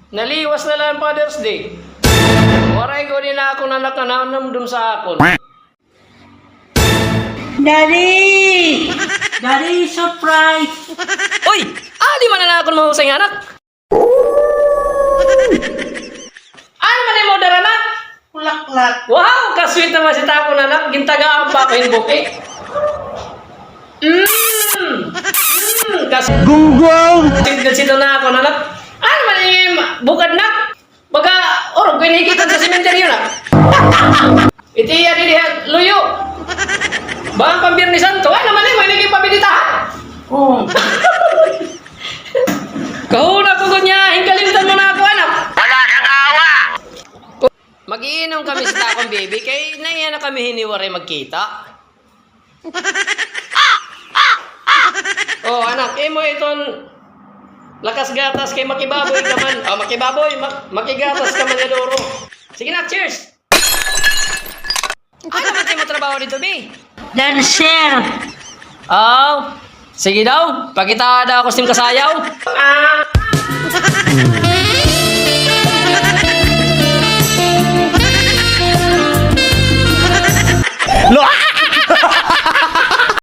Naliwas na lang Father's Day. Waray ko din ako na nakanamdum sa akon. Daddy! Daddy, surprise! Uy! Di man na akon mahusay anak. Ano man mo daranak? Kulak-lak. Wow! Kasweet naman si Tako na anak. Gintagaan pa ko yung buki. Kasi Gunggong! sito na ako na anak. Ano man yung bukad na? Baga, orog ko inikitan sa sementeryo na. Iti yan ini luyo. Bang pambirni santo. Ano man yung may pabilitahan? Oh. Kahuna ko niya. Hingkalimtan mo na ako anak. Wala kang awa! Mag-iinom kami sa takong baby, kay naiya na kami hiniwari magkita. Oh, anak, mo iton lakas gatas kay makibaboy ka man. Oh, makibaboy, makigatas ka man Doro. Sige na, cheers! Ano man mo trabaho dito, B? Dancer! Oh, sige daw. Pakita daw ako sa kasayaw.